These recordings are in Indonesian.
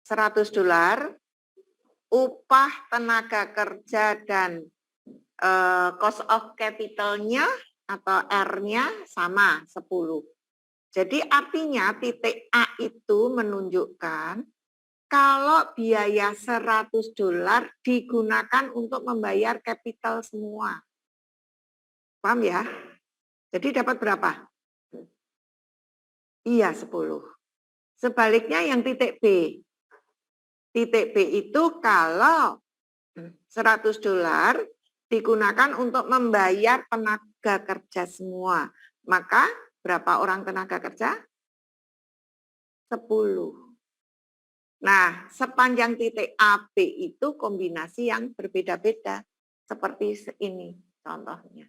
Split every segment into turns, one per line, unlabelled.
$100, upah tenaga kerja dan cost of capital-nya atau R-nya sama 10. Jadi artinya titik A itu menunjukkan kalau biaya $100 digunakan untuk membayar capital semua. Paham ya? Jadi dapat berapa? Iya, 10. Sebaliknya yang titik B. Titik B itu kalau $100 digunakan untuk membayar tenaga kerja semua. Maka berapa orang tenaga kerja? 10. Nah, sepanjang titik AB itu kombinasi yang berbeda-beda. Seperti ini contohnya.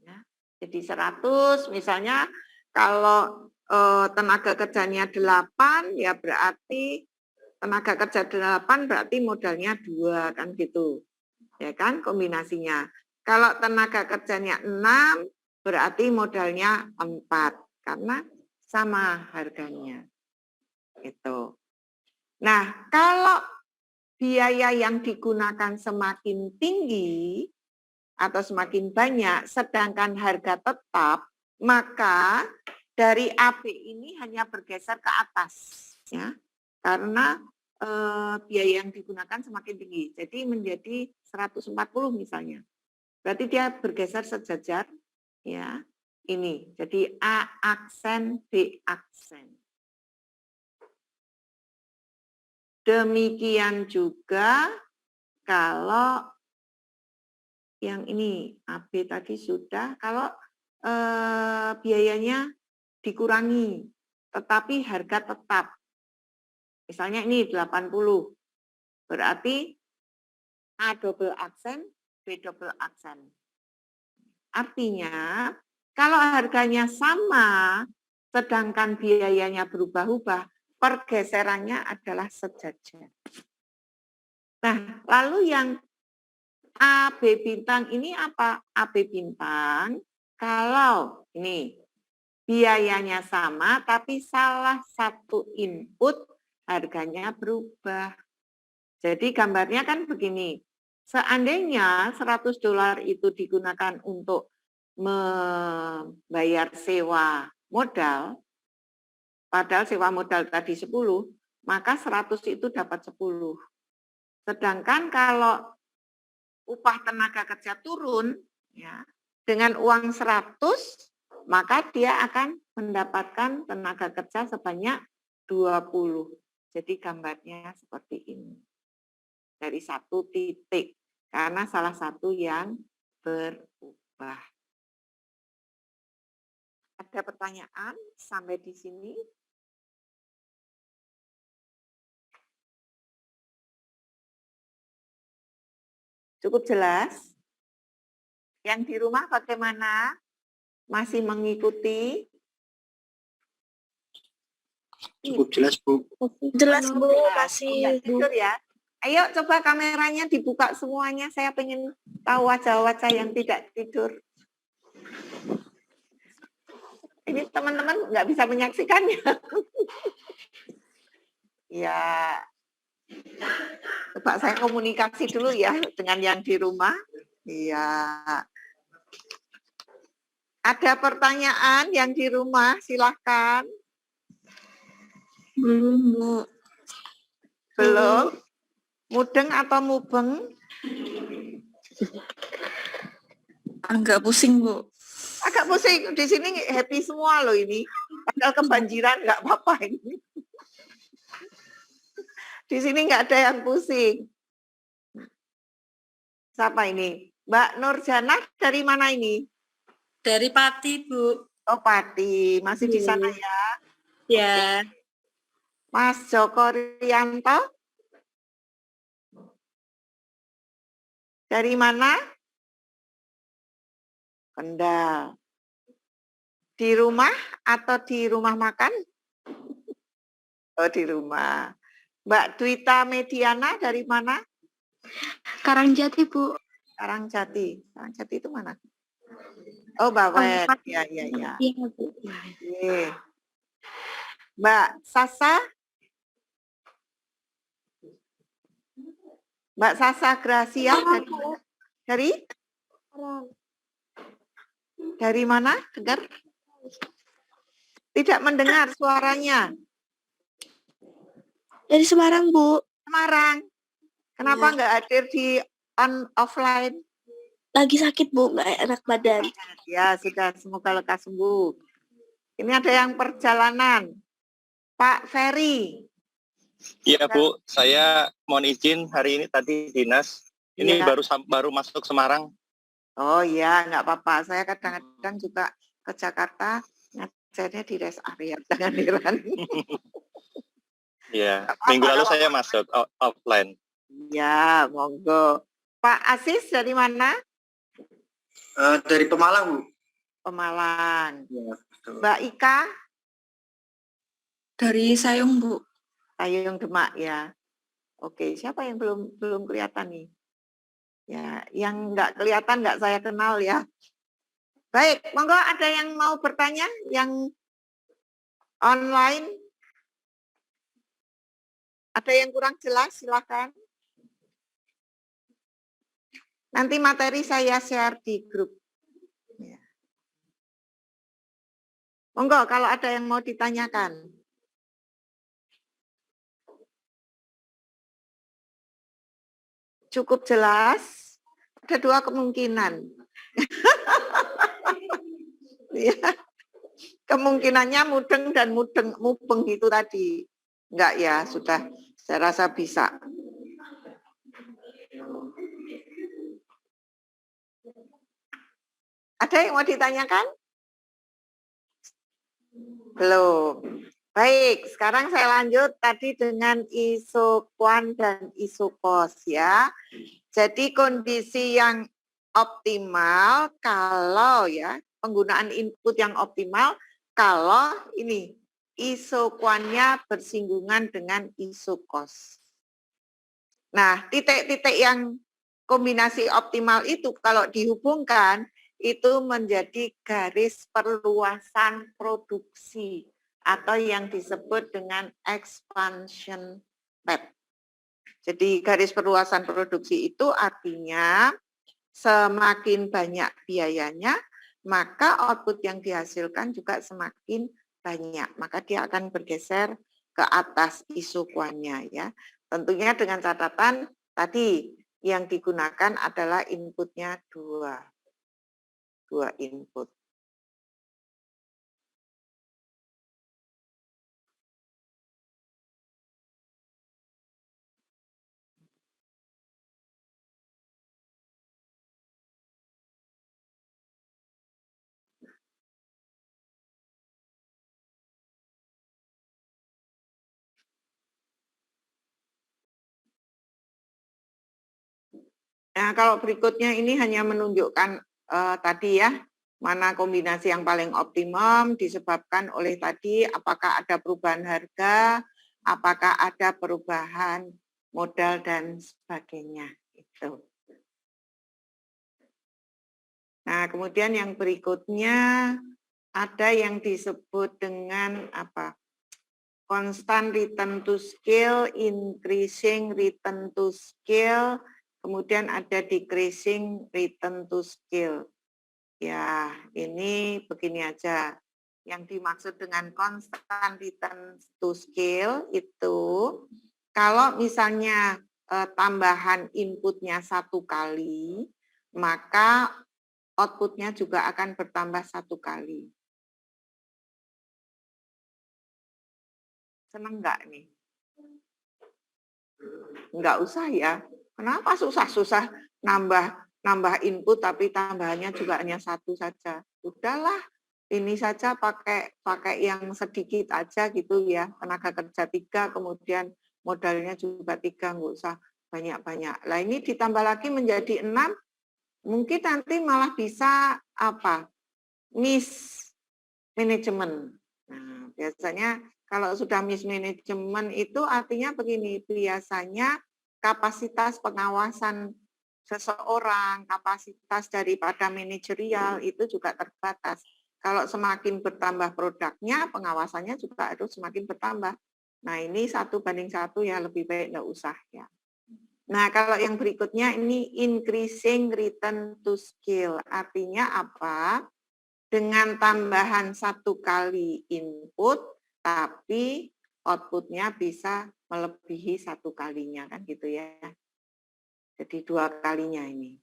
Ya. Jadi 100 misalnya kalau tenaga kerjanya 8 ya berarti tenaga kerja 8 berarti modalnya 2 kan gitu. Ya kan kombinasinya. Kalau tenaga kerjanya 6 berarti modalnya 4 karena sama harganya. Itu. Nah, kalau biaya yang digunakan semakin tinggi atau semakin banyak sedangkan harga tetap, maka dari AB ini hanya bergeser ke atas ya. Karena biaya yang digunakan semakin tinggi. Jadi menjadi 140 misalnya. Berarti dia bergeser sejajar ya. Ini. Jadi A aksen, B aksen. Demikian juga kalau yang ini AB tadi sudah, kalau biayanya dikurangi tetapi harga tetap. Misalnya ini 80, berarti A double aksen, B double aksen. Artinya, kalau harganya sama, sedangkan biayanya berubah-ubah, pergeserannya adalah sejajar. Nah, lalu yang AB bintang ini apa? AB bintang, kalau ini biayanya sama, tapi salah satu input harganya berubah. Jadi gambarnya kan begini, seandainya $100 itu digunakan untuk membayar sewa modal, padahal sewa modal tadi 10, maka 100 itu dapat 10. Sedangkan kalau upah tenaga kerja turun, ya, dengan uang 100, maka dia akan mendapatkan tenaga kerja sebanyak 20. Jadi gambarnya seperti ini. Dari satu titik, karena salah satu yang berubah. Ada pertanyaan sampai di sini? Cukup jelas? Yang di rumah bagaimana? Masih mengikuti?
Cukup jelas, Bu.
Jelas, Bu. Masih, Bu.
Tidur ya. Ayo coba kameranya dibuka semuanya. Saya pengen tahu wajah-wajah yang tidak tidur. Ini teman-teman nggak bisa menyaksikannya. Ya, coba saya komunikasi dulu ya dengan yang di rumah. Iya. Ada pertanyaan yang di rumah, silahkan.
Belum, Bu.
Belum? Mudeng atau mubeng?
Agak pusing, Bu.
Agak pusing. Di sini happy semua loh ini. Padahal kebanjiran nggak apa-apa ini. Di sini nggak ada yang pusing. Siapa ini? Mbak Nurjana dari mana ini?
Dari Pati, Bu.
Oh, Pati. Masih di sana ya?
Ya.
Mas Joko Rianto? Dari mana? Kendal. Di rumah atau di rumah makan? Oh, di rumah. Mbak Dwita Mediana dari mana?
Karangjati, Bu.
Karangjati. Karangjati itu mana? Oh, Bawet. Ya, ya, ya.
Iya, Bu.
Oke. Mbak Sasa Mbak Sasa Gracia dari mana? Dari mana? Dengar? Tidak mendengar suaranya.
Dari Semarang, Bu.
Semarang. Kenapa nggak hadir di offline?
Lagi sakit, Bu, nggak enak badan.
Ya, sudah. Semoga lekas sembuh. Ini ada yang perjalanan. Pak Ferry.
Iya Bu, saya mohon izin hari ini tadi dinas. Ini
Iya.
baru masuk Semarang.
Oh iya, nggak apa-apa. Saya kadang-kadang juga ke Jakarta, ngajarnya di rest area. Jangan heran.
Iya, minggu lalu saya masuk offline.
Ya, monggo. Pak Asis dari mana?
Dari Pemalang, Bu.
Pemalang.
Ya, betul.
Mbak Ika?
Dari Sayung, Bu.
Sayung Demak ya. Oke, siapa yang belum kelihatan nih? Ya, yang nggak kelihatan nggak saya kenal ya. Baik, monggo ada yang mau bertanya yang online? Ada yang kurang jelas, silakan. Nanti materi saya share di grup. Ya. Monggo kalau ada yang mau ditanyakan. Cukup jelas? Ada dua kemungkinan. Ya. Kemungkinannya mudeng dan mubeng itu tadi. Enggak ya, sudah saya rasa bisa. Ada yang mau ditanyakan? Belum. Baik, sekarang saya lanjut tadi dengan isokuan dan isokos ya. Jadi kondisi yang optimal kalau ya, penggunaan input yang optimal kalau ini isokuannya bersinggungan dengan isokos. Nah, titik-titik yang kombinasi optimal itu kalau dihubungkan itu menjadi garis perluasan produksi atau yang disebut dengan expansion path. Jadi garis perluasan produksi itu artinya semakin banyak biayanya, maka output yang dihasilkan juga semakin banyak. Maka dia akan bergeser ke atas isokuannya ya. Tentunya dengan catatan tadi yang digunakan adalah inputnya dua input. Nah, kalau berikutnya ini hanya menunjukkan tadi ya, mana kombinasi yang paling optimum disebabkan oleh tadi apakah ada perubahan harga, apakah ada perubahan modal dan sebagainya. Itu. Nah, kemudian yang berikutnya ada yang disebut dengan apa? Constant return to scale, increasing return to scale, kemudian ada decreasing return to scale. Ya, ini begini aja. Yang dimaksud dengan constant return to scale itu, kalau misalnya tambahan inputnya 1 kali, maka outputnya juga akan bertambah 1 kali. Seneng nggak nih? Nggak usah ya. Kenapa susah-susah nambah input tapi tambahannya juga hanya 1 saja. Udahlah, ini saja pakai yang sedikit aja gitu ya. Tenaga kerja 3, kemudian modalnya juga 3, nggak usah banyak-banyak. Lah ini ditambah lagi menjadi 6, mungkin nanti malah bisa apa? Mismanagement. Nah, biasanya kalau sudah mismanagement itu artinya begini, biasanya kapasitas pengawasan seseorang, kapasitas daripada manajerial itu juga terbatas. Kalau semakin bertambah produknya, pengawasannya juga harus semakin bertambah. Nah ini 1:1 ya, lebih baik nggak usah ya. Nah, kalau yang berikutnya ini increasing return to scale. Artinya apa? Dengan tambahan 1 kali input, tapi outputnya bisa melebihi 1 kalinya, kan gitu ya. Jadi 2 kalinya ini.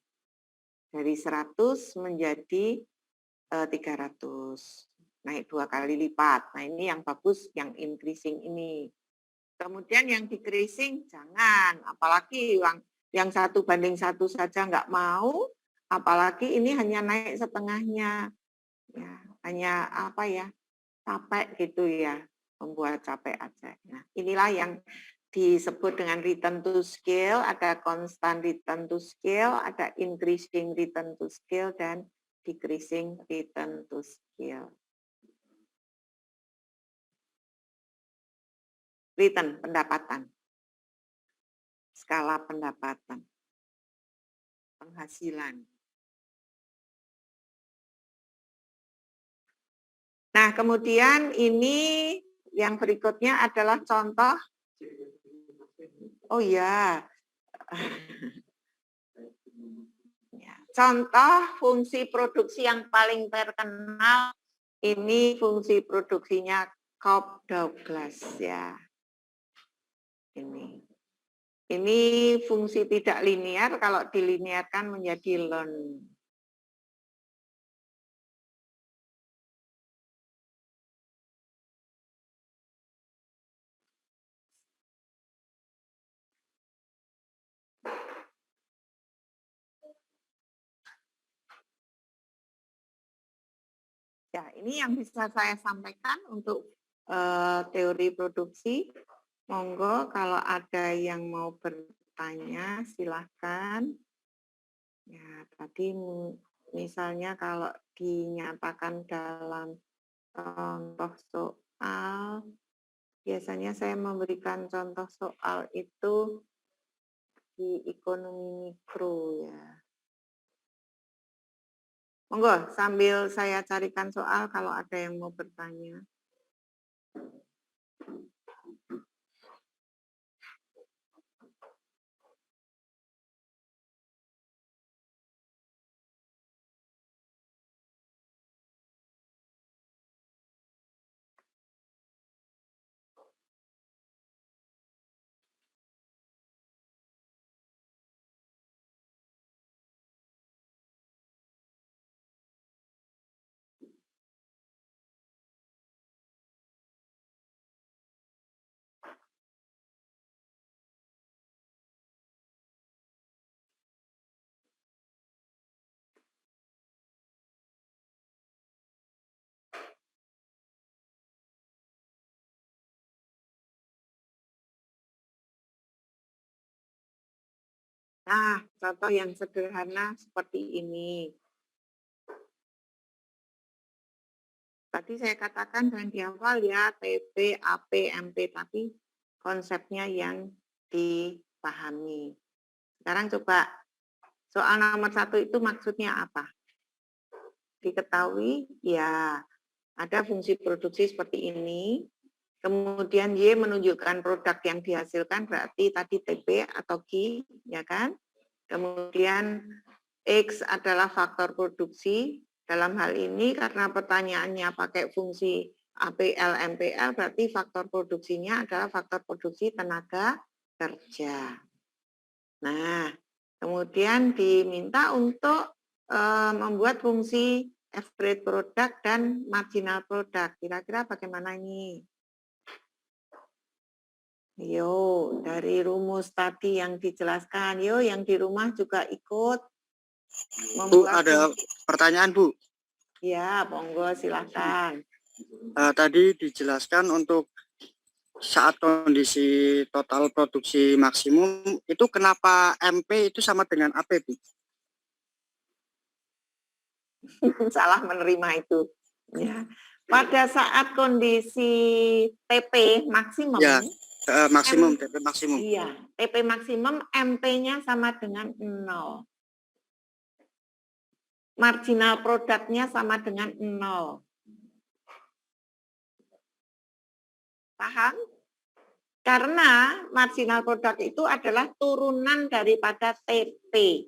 Dari 100 menjadi 300. Naik 2 kali lipat. Nah, ini yang bagus, yang increasing ini. Kemudian yang decreasing jangan, apalagi yang 1:1 saja nggak mau, apalagi ini hanya naik setengahnya. Ya, hanya apa ya, capek gitu ya, membuat capek aja. Nah, inilah yang disebut dengan return to scale, ada constant return to scale, ada increasing return to scale, dan decreasing return to scale. Return, pendapatan. Skala pendapatan. Penghasilan. Nah, kemudian ini yang berikutnya adalah contoh. Oh ya. Contoh fungsi produksi yang paling terkenal, ini fungsi produksinya Cobb-Douglas ya. Ini fungsi tidak linear, kalau dilinearkan menjadi ln. Ya, ini yang bisa saya sampaikan untuk teori produksi. Monggo kalau ada yang mau bertanya silahkan. Ya, tadi misalnya kalau dinyatakan dalam contoh soal, biasanya saya memberikan contoh soal itu di ekonomi mikro ya. Monggo sambil saya carikan soal kalau ada yang mau bertanya. Nah, contoh yang sederhana seperti ini. Tadi saya katakan dengan di awal ya, TP, AP, MP, tapi konsepnya yang dipahami. Sekarang coba soal nomor 1 itu maksudnya apa? Diketahui, ya ada fungsi produksi seperti ini, kemudian Y menunjukkan produk yang dihasilkan, berarti tadi TP atau Q, ya kan? Kemudian X adalah faktor produksi. Dalam hal ini karena pertanyaannya pakai fungsi APL, MPL, berarti faktor produksinya adalah faktor produksi tenaga kerja. Nah, kemudian diminta untuk membuat fungsi average product dan marginal product. Kira-kira bagaimana ini? Yo, dari rumus tadi yang dijelaskan, yo yang di rumah juga ikut.
Bu, ada pertanyaan, Bu.
Ya, monggo silakan.
Tadi dijelaskan untuk saat kondisi total produksi maksimum, itu kenapa MP itu sama dengan AP, Bu?
Salah menerima itu. Ya. Pada saat kondisi TP maksimum,
Ya, maksimum, TP maksimum.
Iya, TP maksimum MP-nya sama dengan 0. Marginal produknya sama dengan 0. Paham? Karena marginal product itu adalah turunan daripada TP.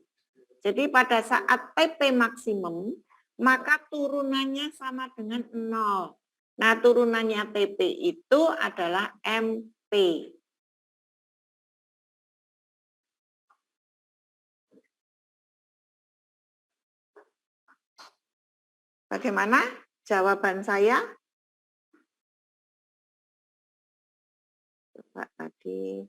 Jadi pada saat TP maksimum, maka turunannya sama dengan 0. Nah, turunannya TP itu adalah MP. Bagaimana jawaban saya? Coba tadi.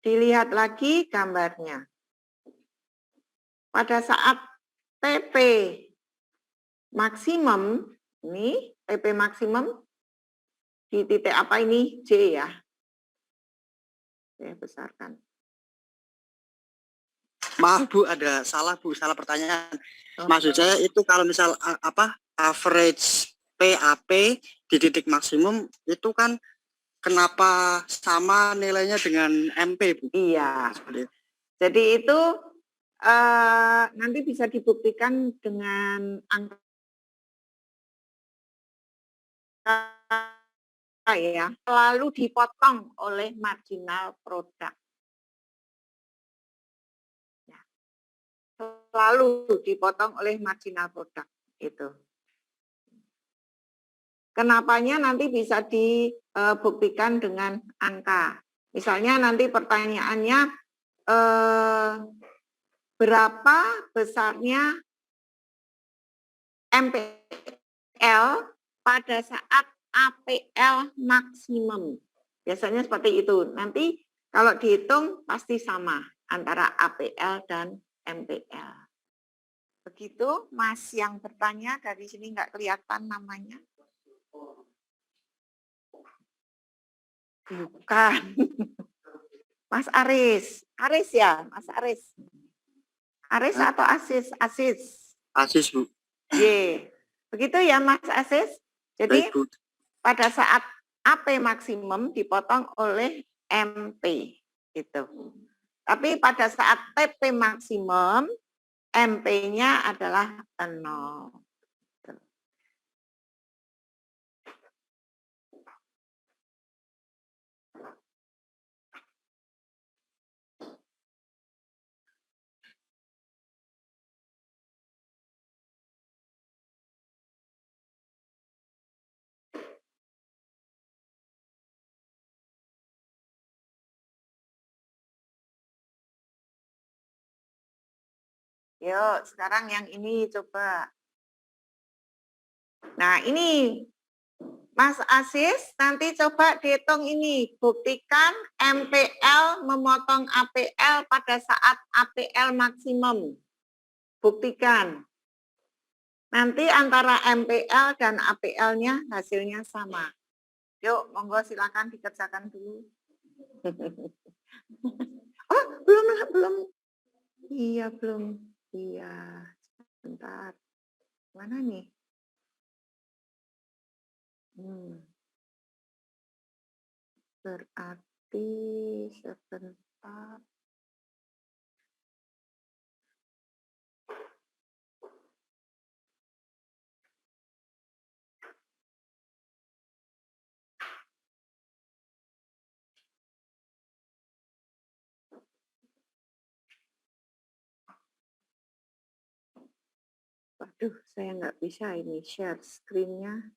Dilihat lagi gambarnya. Pada saat TP maksimum, ini TP maksimum di titik apa ini? J ya. Saya besarkan.
Maaf Bu, ada salah Bu, salah pertanyaan. Maksud saya itu kalau misal average PAP di titik maksimum itu kan kenapa sama nilainya dengan MP Bu?
Iya. Jadi itu nanti bisa dibuktikan dengan angka ya, selalu dipotong oleh marginal product. Ya. Selalu dipotong oleh marginal product itu. Kenapanya nanti bisa dibuktikan dengan angka. Misalnya nanti pertanyaannya berapa besarnya MPL pada saat APL maksimum. Biasanya seperti itu. Nanti kalau dihitung pasti sama antara APL dan MPL. Begitu, Mas yang bertanya dari sini nggak kelihatan namanya. Bukan. Mas Aris. Aris ya, Mas Aris. Aris atau Asis? Asis.
Asis Bu.
Ye. Begitu ya Mas Asis. Jadi
Baik, Bu.
pada saat AP maksimum dipotong oleh MP. Gitu. Tapi pada saat TP maksimum, MP-nya adalah 0. Yuk, sekarang yang ini coba. Nah, ini Mas Asis, nanti coba dihitung ini. Buktikan MPL memotong APL pada saat APL maksimum. Buktikan. Nanti antara MPL dan APL-nya hasilnya sama. Yuk, monggo silakan dikerjakan dulu. Oh, belum. Iya, belum. Iya, sebentar. Mana nih? Berarti sebentar. Waduh, saya nggak bisa ini share screen-nya.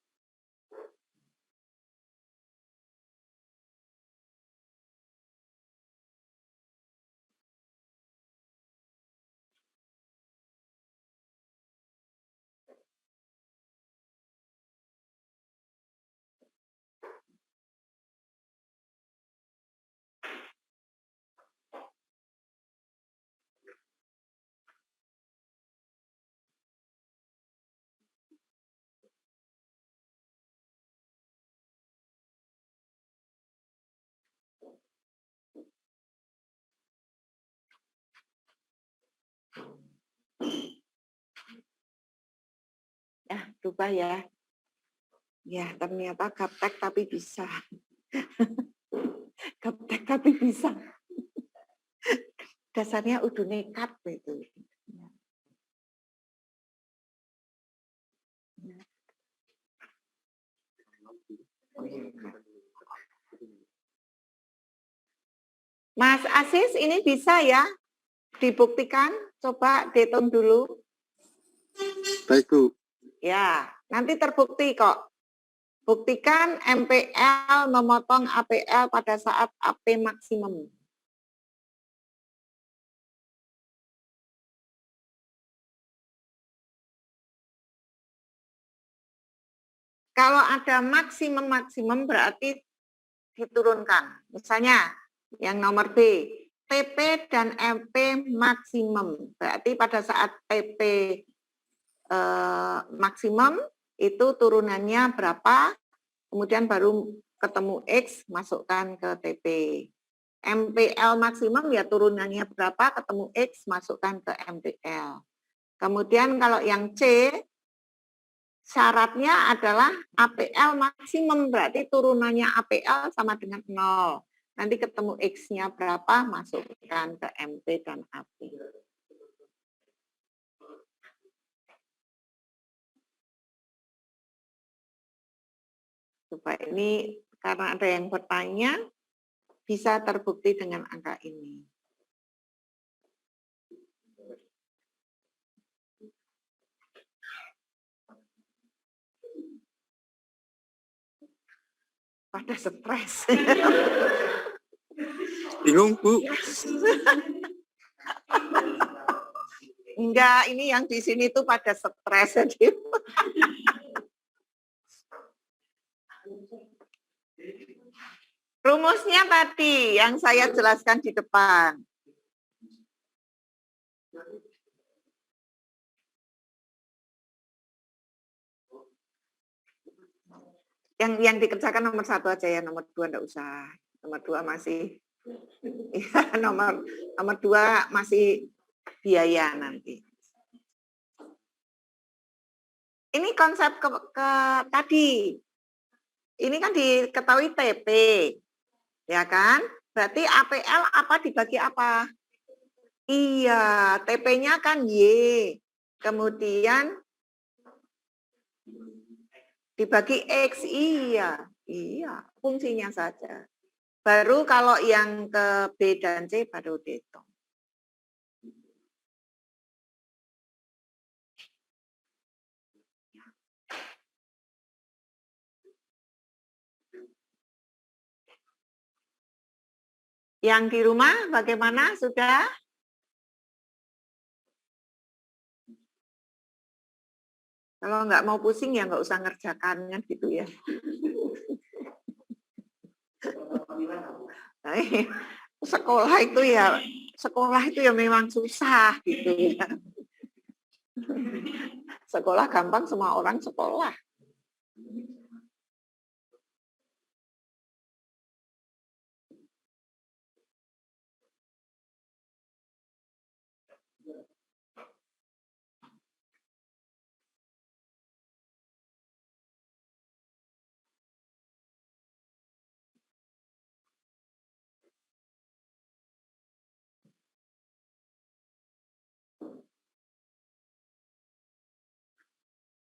Ya, berubah ya. Ya, ternyata gaptek tapi bisa. Gaptek tapi bisa. Dasarnya udah nekat itu. Mas Asis, ini bisa ya dibuktikan? Coba dihitung dulu.
Baik, Bu.
Ya, nanti terbukti kok. Buktikan MPL memotong APL pada saat AP maksimum. Kalau ada maksimum berarti diturunkan. Misalnya yang nomor B, TP dan MP maksimum. Berarti pada saat TP maksimum itu turunannya berapa, kemudian baru ketemu X, masukkan ke TP. MPL maksimum ya turunannya berapa, ketemu X, masukkan ke MPL. Kemudian kalau yang C, syaratnya adalah APL maksimum, berarti turunannya APL sama dengan 0. Nanti ketemu X-nya berapa, masukkan ke MP dan AP. Supaya ini, karena ada yang bertanya, bisa terbukti dengan angka ini. Pada stres.
Bingung, Bu?
Enggak, ini yang di sini tuh pada stres. Jadi. Rumusnya tadi yang saya jelaskan di depan. Yang dikerjakan nomor 1 aja ya, nomor 2 enggak usah. Nomor 2 masih ya, nomor 2 masih biaya nanti. Ini konsep ke tadi. Ini kan diketahui TP. Ya kan? Berarti APL apa dibagi apa? Iya, TP-nya kan Y. Kemudian dibagi X, iya, fungsinya saja. Baru kalau yang ke B dan C baru dihitung. Yang di rumah bagaimana? Sudah? Kalau nggak mau pusing ya nggak usah ngerjakan kan gitu ya. Sekolah itu ya memang susah gitu ya. Sekolah gampang, semua orang sekolah.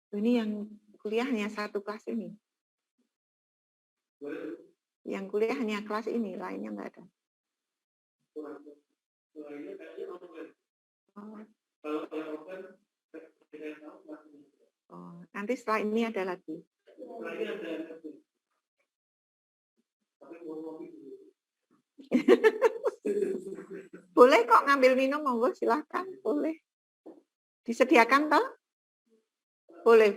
Ini yang kuliahnya satu kelas ini. Yang kuliah hanya kelas ini, lainnya nggak ada. Oh, nanti setelah ini ada lagi. Boleh kok ngambil minum, monggo silahkan, boleh. Disediakan toh? Boleh.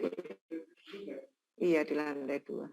Iya, di lantai 2.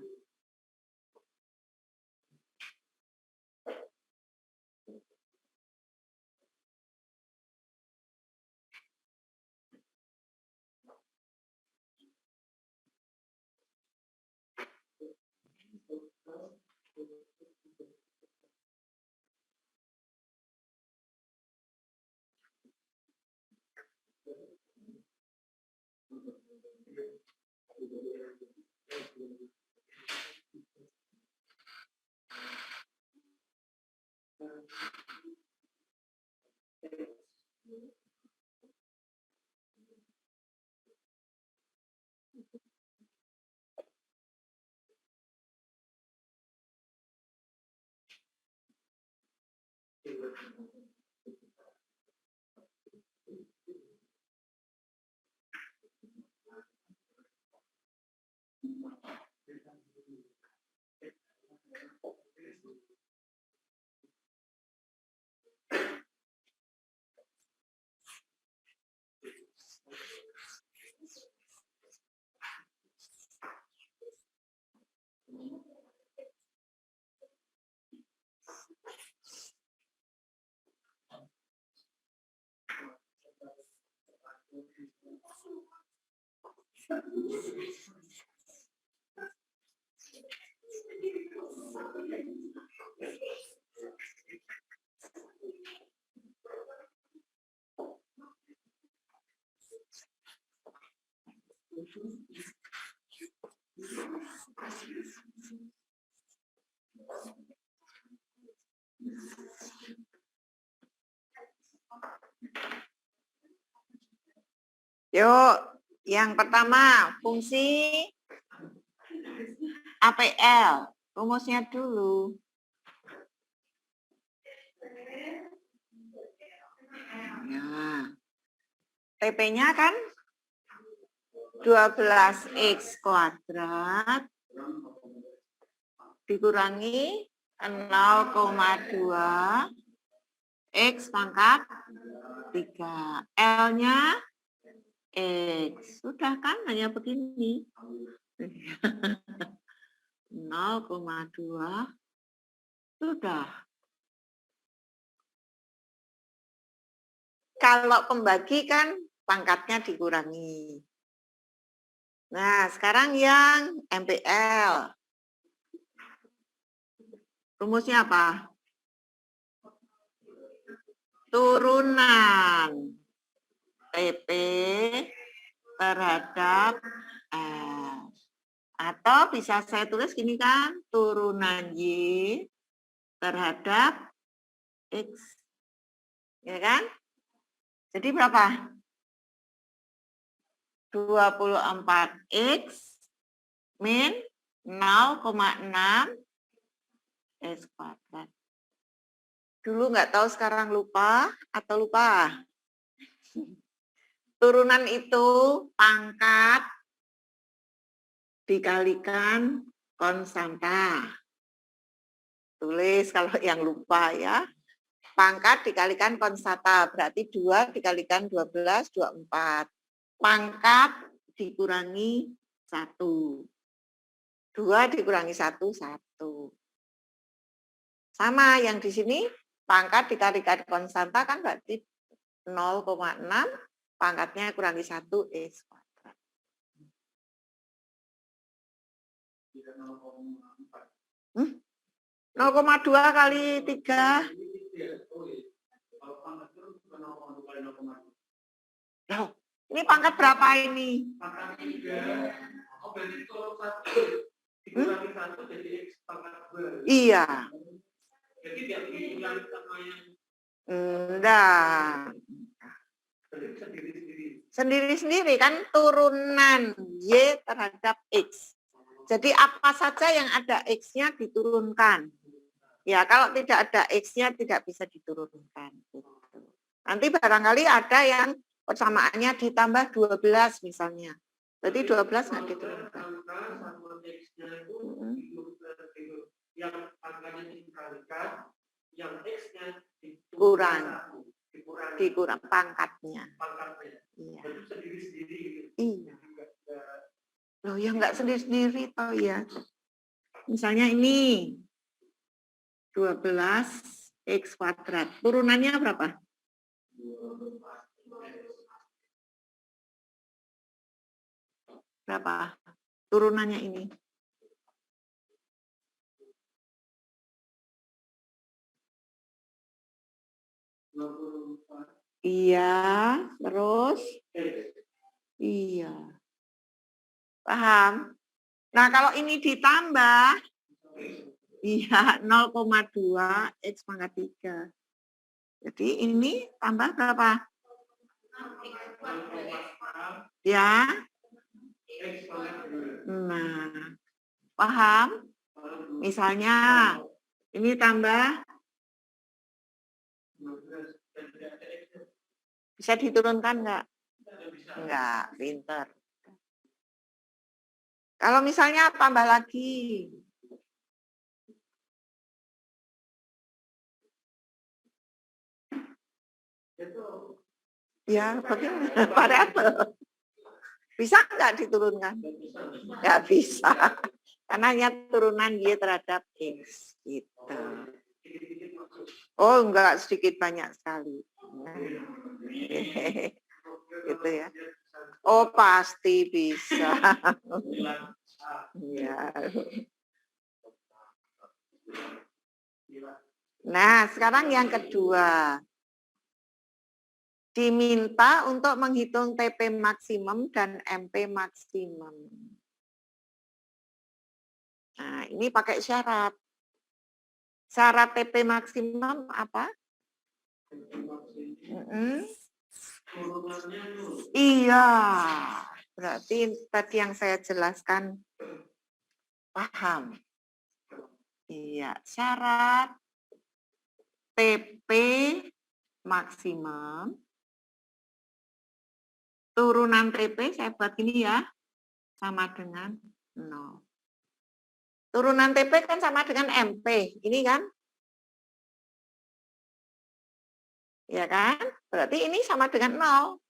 Yuk, yang pertama fungsi APL. Rumusnya dulu. Nah, TP-nya kan 12x kuadrat dikurangi 0,2 x pangkat 3. L-nya X. Sudah kan, hanya begini. 0,2. Sudah. Kalau pembagi kan pangkatnya dikurangi. Nah, sekarang yang MPL. Rumusnya apa? Turunan TP terhadap S. Atau bisa saya tulis gini kan, turunan Y terhadap X. Ya kan? Jadi berapa? 24X min 0,6 X kuadrat. Dulu nggak tahu, sekarang lupa atau lupa? Turunan itu pangkat dikalikan konstanta. Tulis kalau yang lupa ya. Pangkat dikalikan konstanta, berarti 2 dikalikan 12, 24. Pangkat dikurangi 1. 2 dikurangi 1, 1. Sama yang di sini, pangkat dikalikan konstanta kan berarti 0,6, pangkatnya kurangi 1, X kuadrat. 0,2 kali 3. Loh, ini pangkat berapa ini? Iya. Enggak. Sendiri-sendiri kan, turunan Y terhadap X. Jadi apa saja yang ada X-nya diturunkan. Ya, kalau tidak ada X-nya tidak bisa diturunkan. Nanti barangkali ada yang persamaannya ditambah 12 misalnya. Berarti 12 nggak diturunkan. Yang angkanya dikalikan, yang X-nya dikurang pangkatnya. Iya. Iya. Loh, ya nggak sendiri-sendiri toh ya. Misalnya ini 12 X kuadrat. Turunannya berapa? Berapa? Turunannya ini. Iya, terus? Iya. Paham? Nah, kalau ini ditambah, iya, 0,2 X pangkat 3. Jadi ini tambah berapa? Ya. Nah, paham? Misalnya, ini tambah, bisa diturunkan enggak? Enggak, pinter. Kalau misalnya tambah lagi. Ya, bagaimana? Variabel. Bisa nggak diturunkan? Nggak bisa. Karena hanya turunan Y terhadap X. Gitu. Oh, enggak, sedikit banyak sekali. Gitu ya. Oh, pasti bisa. Ya. Nah, sekarang yang kedua. Diminta untuk menghitung TP maksimum dan MP maksimum. Nah, ini pakai syarat. Syarat TP maksimum apa? Iya, berarti tadi yang saya jelaskan paham. Iya, syarat TP maksimum turunan TP saya buat ini ya, sama dengan 0. Turunan TP kan sama dengan MP, ini kan? Ya kan? Berarti ini sama dengan 0.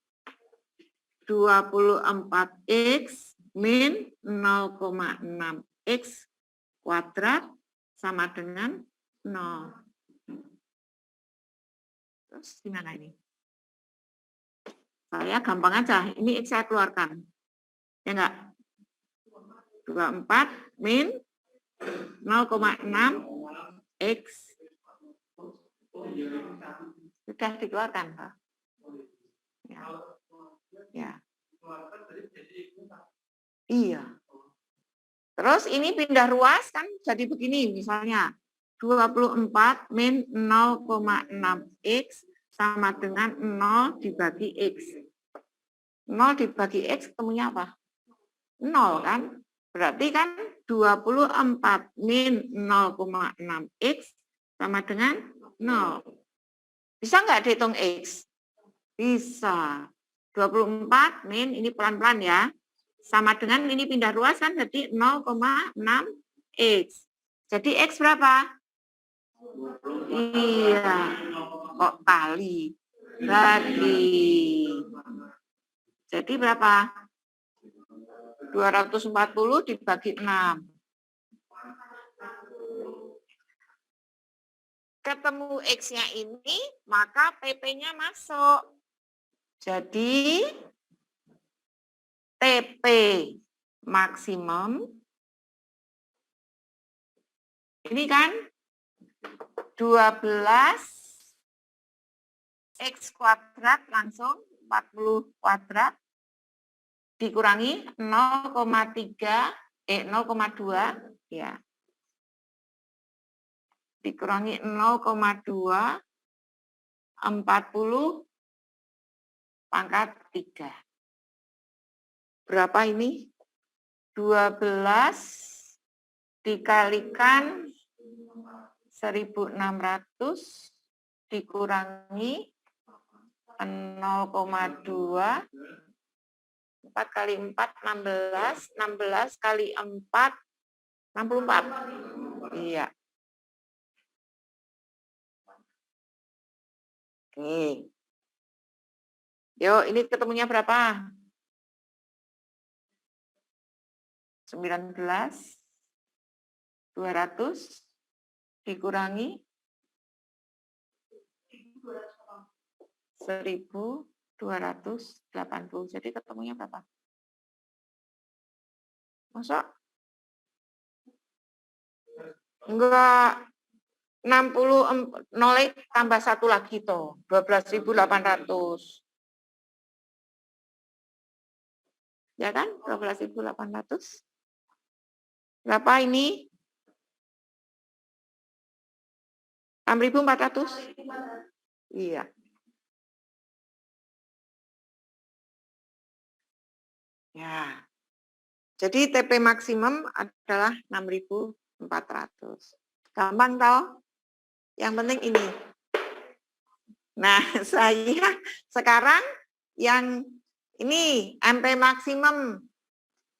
24X min 0,6X kuadrat sama dengan 0. Terus gimana ini? Saya gampang aja, ini X saya keluarkan. Ya enggak? 24 min 0,6X. Sudah dikeluarkan, Pak? Ya. Ya. Iya. Terus ini pindah ruas kan jadi begini misalnya. 24 min 0,6X sama dengan 0 dibagi X. 0 dibagi X ketemunya apa? 0 kan? Berarti kan 24 min 0,6X sama dengan 0. Bisa nggak dihitung X? Bisa. 24 min, ini pelan-pelan ya. Sama dengan ini pindah ruas kan jadi 0,6X. Jadi X berapa? Iya. Kok kali? Bagi. Jadi berapa? 240 dibagi 6. Ketemu X-nya ini, maka PP-nya masuk. Jadi TP maksimum ini kan 12X kuadrat langsung 40 kuadrat dikurangi 0,2 ya. Dikurangi 0,2 40 pangkat 3. Berapa ini? 12 dikalikan 1.600 dikurangi 0,2. 4 kali 4, 16. 16 kali 4, 64. Iya. Oke. Yuk, ini ketemunya berapa? 19. 200 dikurangi 1.280. Jadi ketemunya berapa? Masa? Enggak. 60 nolek tambah 1 lagi toh. 12.800. Ya kan? 12.800. Berapa ini? 6.400. Iya. Ya. Jadi TP maksimum adalah 6.400. Gampang toh? Yang penting ini. Nah, saya sekarang yang ini MP maksimum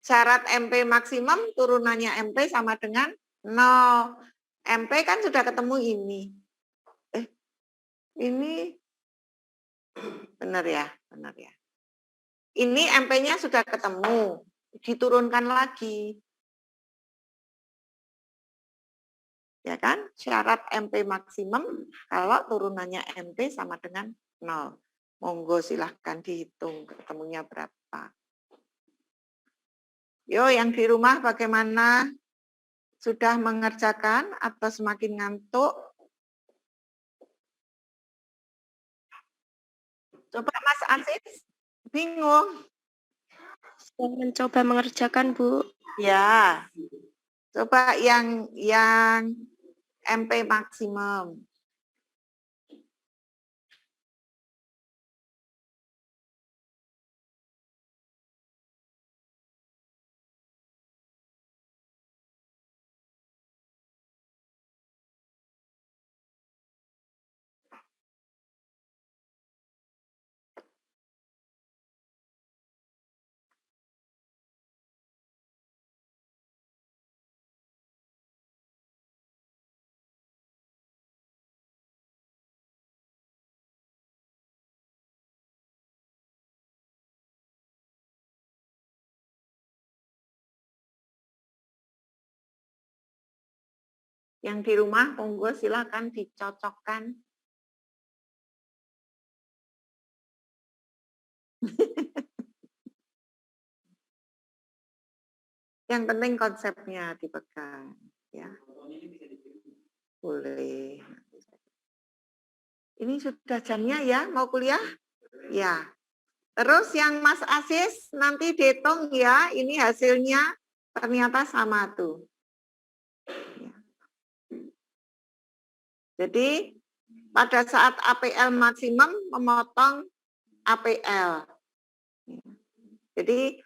syarat MP maksimum turunannya MP sama dengan 0. MP kan sudah ketemu ini. Ini benar ya, benar ya. Ini MP-nya sudah ketemu, diturunkan lagi. Ya kan? Syarat MP maksimum kalau turunannya MP sama dengan 0. Monggo silahkan dihitung ketemunya berapa. Yo, yang di rumah bagaimana? Sudah mengerjakan atau semakin ngantuk? Coba Mas Asis, bingung.
Sedang mencoba mengerjakan, Bu.
Ya, coba yang MP maksimum. Yang di rumah, monggo silakan dicocokkan. Yang penting konsepnya dipegang, ya. Boleh. Ini sudah jamnya ya, mau kuliah? Ya. Terus yang Mas Asis nanti dihitung ya, ini hasilnya ternyata sama tuh. Ya. Jadi pada saat APL maksimum memotong APL. Jadi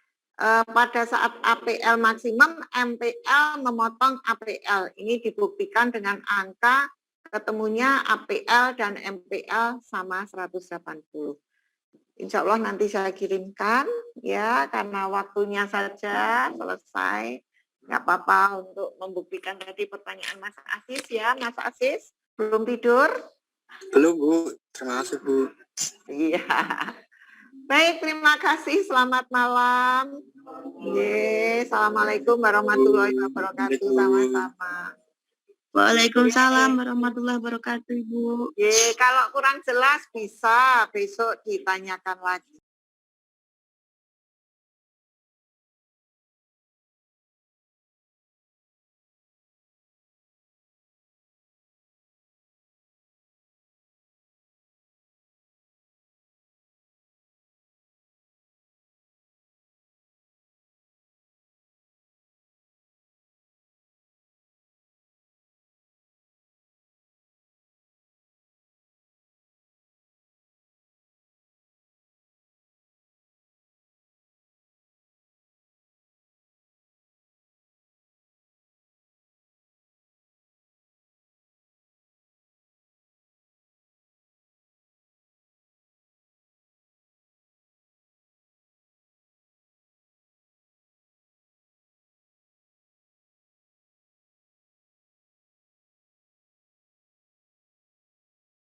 pada saat APL maksimum, MPL memotong APL. Ini dibuktikan dengan angka ketemunya APL dan MPL sama 180. Insya Allah nanti saya kirimkan ya, karena waktunya saja selesai. Nggak apa-apa untuk membuktikan tadi pertanyaan Mas Asis ya. Mas Asis, belum tidur?
Belum, Bu. Terima kasih, Bu.
Iya. Baik, terima kasih. Selamat malam. Assalamualaikum warahmatullahi wabarakatuh. Sama-sama.
Waalaikumsalam warahmatullahi wabarakatuh, Bu.
Kalau kurang jelas bisa besok ditanyakan lagi.